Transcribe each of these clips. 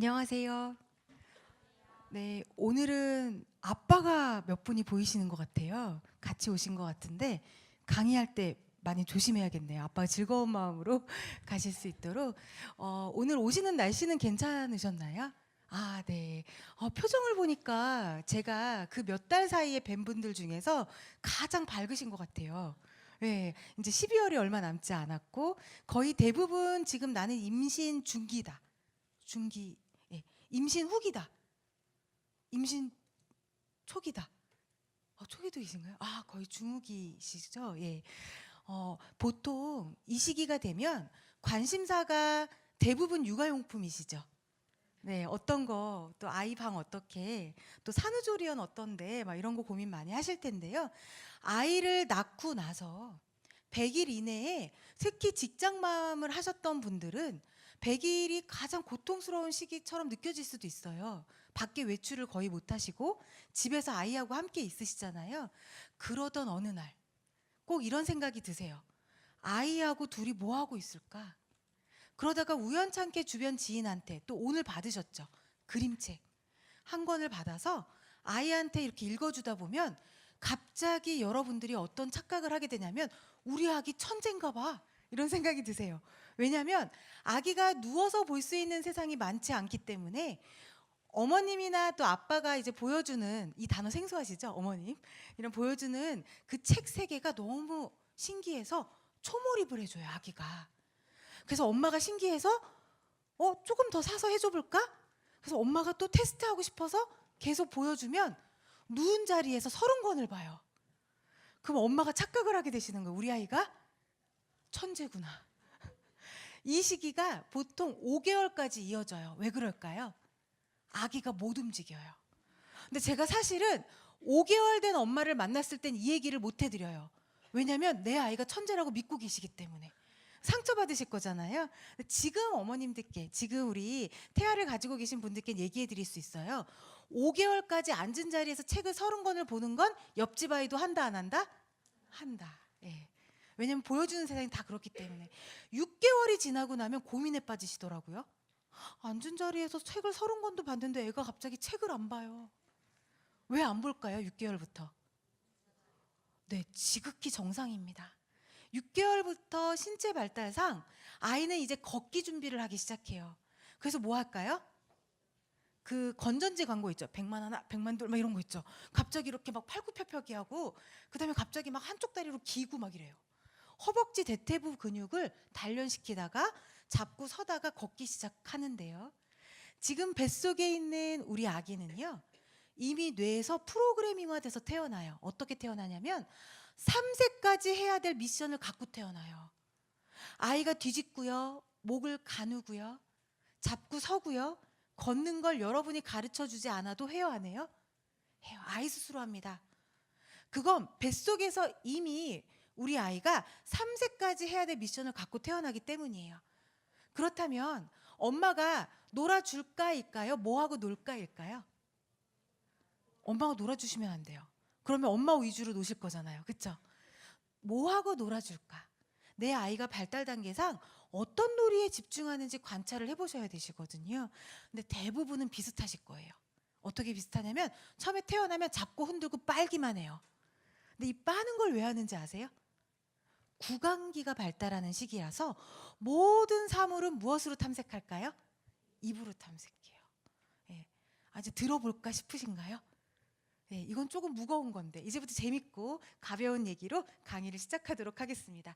안녕하세요. 네, 오늘은 아빠가 몇 분이 보이시는 것 같아요. 같이 오신 것 같은데 강의할 때 많이 조심해야겠네요. 아빠가 즐거운 마음으로 가실 수 있도록. 오늘 오시는 날씨는 괜찮으셨나요? 아, 네. 표정을 보니까 제가 그 몇 달 사이에 뵌 분들 중에서 가장 밝으신 것 같아요. 네, 이제 12월이 얼마 남지 않았고 거의 대부분 지금 나는 임신 중기다. 중기, 예, 임신 후기다. 임신 초기다. 초기도 계신가요? 아, 거의 중후기시죠? 예. 보통 이 시기가 되면 관심사가 대부분 육아용품이시죠? 네, 어떤 거, 또 아이 방 어떻게, 또 산후조리원 어떤데, 막 이런 거 고민 많이 하실 텐데요. 아이를 낳고 나서 100일 이내에 특히 직장맘을 하셨던 분들은 100일이 가장 고통스러운 시기처럼 느껴질 수도 있어요. 밖에 외출을 거의 못 하시고 집에서 아이하고 함께 있으시잖아요. 그러던 어느 날 꼭 이런 생각이 드세요. 아이하고 둘이 뭐 하고 있을까? 그러다가 우연찮게 주변 지인한테 또 오늘 받으셨죠. 그림책 한 권을 받아서 아이한테 이렇게 읽어주다 보면 갑자기 여러분들이 어떤 착각을 하게 되냐면 우리 아기 천재인가 봐 이런 생각이 드세요. 왜냐하면 아기가 누워서 볼 수 있는 세상이 많지 않기 때문에 어머님이나 또 아빠가 이제 보여주는 이 단어 생소하시죠? 어머님 이런 보여주는 그 책 세계가 너무 신기해서 초몰입을 해줘요 아기가. 그래서 엄마가 신기해서 조금 더 사서 해줘 볼까? 그래서 엄마가 또 테스트하고 싶어서 계속 보여주면 누운 자리에서 30권을 봐요. 그럼 엄마가 착각을 하게 되시는 거예요. 우리 아이가 천재구나. 이 시기가 보통 5개월까지 이어져요. 왜 그럴까요? 아기가 못 움직여요. 근데 제가 사실은 5개월 된 엄마를 만났을 땐 이 얘기를 못 해드려요. 왜냐면 내 아이가 천재라고 믿고 계시기 때문에. 상처받으실 거잖아요. 지금 어머님들께, 지금 우리 태아를 가지고 계신 분들께 얘기해 드릴 수 있어요. 5개월까지 앉은 자리에서 책을 30권을 보는 건 옆집 아이도 한다, 안 한다? 한다. 예. 왜냐면 보여주는 세상이 다 그렇기 때문에. 6개월이 지나고 나면 고민에 빠지시더라고요. 앉은 자리에서 책을 30권도 봤는데 애가 갑자기 책을 안 봐요. 왜 안 볼까요? 6개월부터. 네, 지극히 정상입니다. 6개월부터 신체 발달상 아이는 이제 걷기 준비를 하기 시작해요. 그래서 뭐 할까요? 그 건전지 광고 있죠. 100만 하나, 100만 둘, 막 이런 거 있죠. 갑자기 이렇게 막 팔굽혀펴기 하고, 그 다음에 갑자기 막 한쪽 다리로 기고 막 이래요. 허벅지 대퇴부 근육을 단련시키다가 잡고 서다가 걷기 시작하는데요. 지금 뱃속에 있는 우리 아기는요, 이미 뇌에서 프로그래밍화돼서 태어나요. 어떻게 태어나냐면 3세까지 해야 될 미션을 갖고 태어나요. 아이가 뒤집고요, 목을 가누고요, 잡고 서고요, 걷는 걸 여러분이 가르쳐 주지 않아도 해요, 안 해요? 해요. 아이 스스로 합니다. 그건 뱃속에서 이미 우리 아이가 3세까지 해야 될 미션을 갖고 태어나기 때문이에요. 그렇다면 엄마가 놀아줄까일까요? 뭐하고 놀까일까요? 엄마가 놀아주시면 안 돼요. 그러면 엄마 위주로 노실 거잖아요. 그렇죠? 뭐하고 놀아줄까? 내 아이가 발달 단계상 어떤 놀이에 집중하는지 관찰을 해보셔야 되시거든요. 근데 대부분은 비슷하실 거예요. 어떻게 비슷하냐면 처음에 태어나면 잡고 흔들고 빨기만 해요. 근데 이 빠는 걸 왜 하는지 아세요? 구강기가 발달하는 시기라서 모든 사물은 무엇으로 탐색할까요? 입으로 탐색해요. 예. 이제 들어볼까 싶으신가요? 네, 이건 조금 무거운 건데 이제부터 재밌고 가벼운 얘기로 강의를 시작하도록 하겠습니다.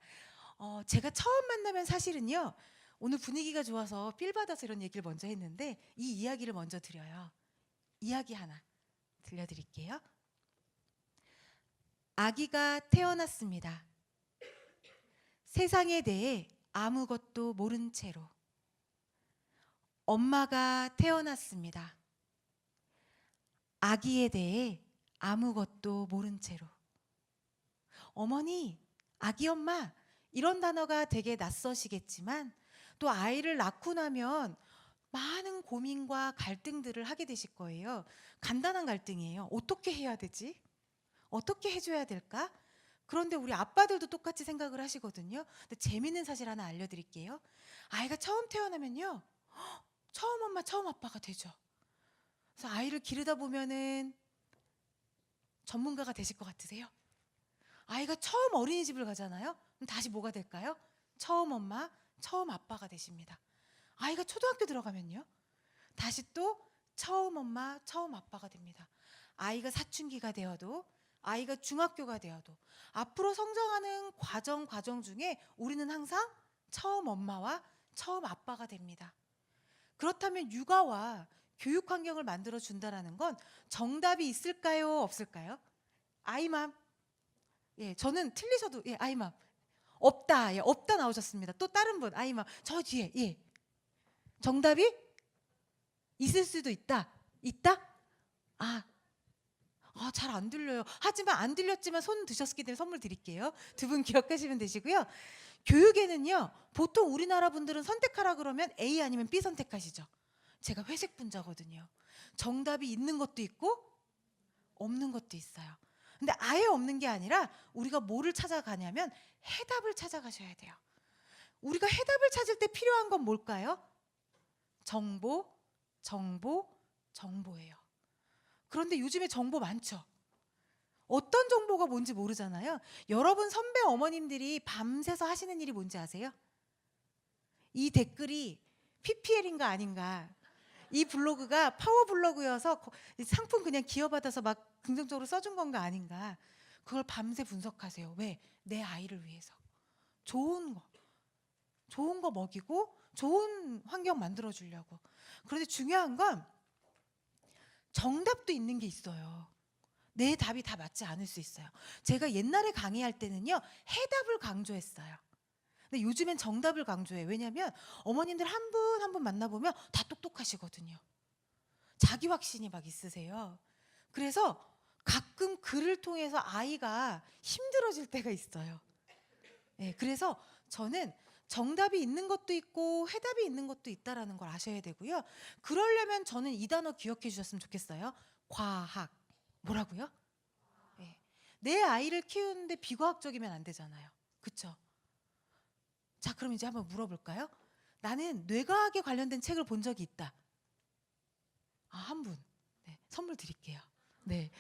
제가 처음 만나면 사실은요, 오늘 분위기가 좋아서 필 받아서 이런 얘기를 먼저 했는데 이 이야기를 먼저 드려요. 이야기 하나 들려드릴게요. 아기가 태어났습니다. 세상에 대해 아무것도 모른 채로. 엄마가 태어났습니다. 아기에 대해 아무것도 모른 채로. 어머니, 아기 엄마, 이런 단어가 되게 낯서시겠지만 또 아이를 낳고 나면 많은 고민과 갈등들을 하게 되실 거예요. 간단한 갈등이에요. 어떻게 해야 되지? 어떻게 해줘야 될까? 그런데 우리 아빠들도 똑같이 생각을 하시거든요. 근데 재밌는 사실 하나 알려드릴게요. 아이가 처음 태어나면요, 처음 엄마 엄마 처음 아빠가 되죠. 그래서 아이를 기르다 보면은 전문가가 되실 것 같으세요? 아이가 처음 어린이집을 가잖아요. 그럼 다시 뭐가 될까요? 처음 엄마, 처음 아빠가 되십니다. 아이가 초등학교 들어가면요. 다시 또 처음 엄마, 처음 아빠가 됩니다. 아이가 사춘기가 되어도, 아이가 중학교가 되어도 앞으로 성장하는 과정 중에 우리는 항상 처음 엄마와 처음 아빠가 됩니다. 그렇다면 육아와 교육 환경을 만들어 준다라는 건 정답이 있을까요, 없을까요? 아이맘. 예, 저는 틀리셔도 예, 아이맘. 없다. 예, 없다 나오셨습니다. 또 다른 분 아이맘. 저 뒤에. 예. 정답이 있을 수도 있다. 있다? 아, 잘 안 들려요. 하지만 안 들렸지만 손 드셨기 때문에 선물 드릴게요. 두 분 기억하시면 되시고요. 교육에는요, 보통 우리나라 분들은 선택하라 그러면 A 아니면 B 선택하시죠. 제가 회색 분자거든요. 정답이 있는 것도 있고 없는 것도 있어요. 근데 아예 없는 게 아니라 우리가 뭐를 찾아가냐면 해답을 찾아가셔야 돼요. 우리가 해답을 찾을 때 필요한 건 뭘까요? 정보, 정보예요. 그런데 요즘에 정보 많죠. 어떤 정보가 뭔지 모르잖아요. 여러분 선배 어머님들이 밤새서 하시는 일이 뭔지 아세요? 이 댓글이 PPL인가 아닌가. 이 블로그가 파워 블로그여서 상품 그냥 기여받아서 막 긍정적으로 써준 건가 아닌가. 그걸 밤새 분석하세요. 왜? 내 아이를 위해서. 좋은 거 먹이고 좋은 환경 만들어 주려고. 그런데 중요한 건 정답도 있는 게 있어요. 내 답이 다 맞지 않을 수 있어요. 제가 옛날에 강의할 때는요, 해답을 강조했어요. 근데 요즘엔 정답을 강조해요. 왜냐하면 어머님들 한 분 한 분 만나보면 다 똑똑하시거든요. 자기 확신이 막 있으세요. 그래서 가끔 글을 통해서 아이가 힘들어질 때가 있어요. 네, 그래서 저는 정답이 있는 것도 있고 해답이 있는 것도 있다라는 걸 아셔야 되고요. 그러려면 저는 이 단어 기억해 주셨으면 좋겠어요. 과학. 뭐라고요? 네. 내 아이를 키우는데 비과학적이면 안 되잖아요. 그렇죠? 자, 그럼 이제 한번 물어볼까요? 나는 뇌과학에 관련된 책을 본 적이 있다. 한 분. 네, 선물 드릴게요. 네.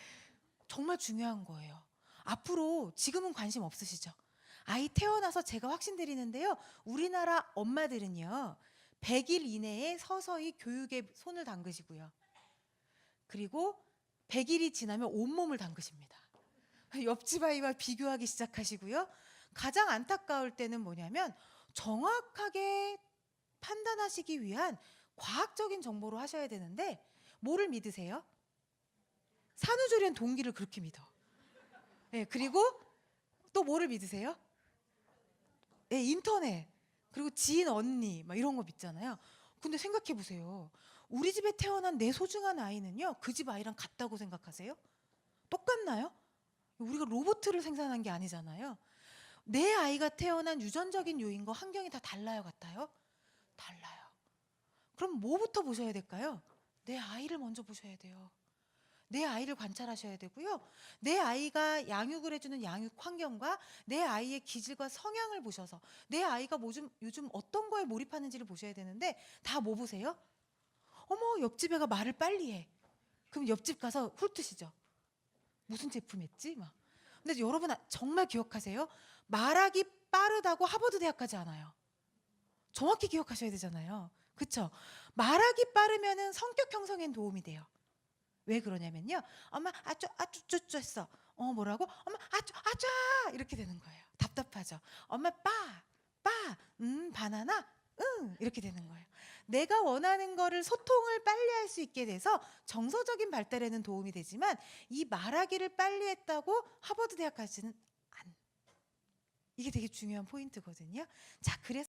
정말 중요한 거예요. 앞으로 지금은 관심 없으시죠? 아이 태어나서 제가 확신드리는데요. 우리나라 엄마들은요. 100일 이내에 서서히 교육에 손을 담그시고요. 그리고 100일이 지나면 온몸을 담그십니다. 옆집 아이와 비교하기 시작하시고요. 가장 안타까울 때는 뭐냐면 정확하게 판단하시기 위한 과학적인 정보로 하셔야 되는데 뭐를 믿으세요? 산후조리원 동기를 그렇게 믿어. 네, 그리고 또 뭐를 믿으세요? 네, 인터넷. 그리고 지인 언니 막 이런 거 믿잖아요. 근데 생각해 보세요. 우리 집에 태어난 내 소중한 아이는요. 그 집 아이랑 같다고 생각하세요? 똑같나요? 우리가 로봇을 생산한 게 아니잖아요. 내 아이가 태어난 유전적인 요인과 환경이 다 달라요, 같아요? 달라요. 그럼 뭐부터 보셔야 될까요? 내 아이를 먼저 보셔야 돼요. 내 아이를 관찰하셔야 되고요. 내 아이가 양육을 해주는 양육 환경과 내 아이의 기질과 성향을 보셔서 내 아이가 요즘 어떤 거에 몰입하는지를 보셔야 되는데 다 뭐 보세요? 어머, 옆집 애가 말을 빨리 해. 그럼 옆집 가서 훑으시죠. 무슨 제품 했지? 막. 근데 여러분 정말 기억하세요. 말하기 빠르다고 하버드 대학 가지 않아요. 정확히 기억하셔야 되잖아요. 그렇죠? 말하기 빠르면은 성격 형성엔 도움이 돼요. 왜 그러냐면요. 엄마 아쭈 했어. 뭐라고? 엄마 아쭈 이렇게 되는 거예요. 답답하죠. 엄마 빠 바나나 이렇게 되는 거예요. 내가 원하는 거를 소통을 빨리 할 수 있게 돼서 정서적인 발달에는 도움이 되지만 이 말하기를 빨리 했다고 하버드 대학 가지는 안. 이게 되게 중요한 포인트거든요. 자, 그래서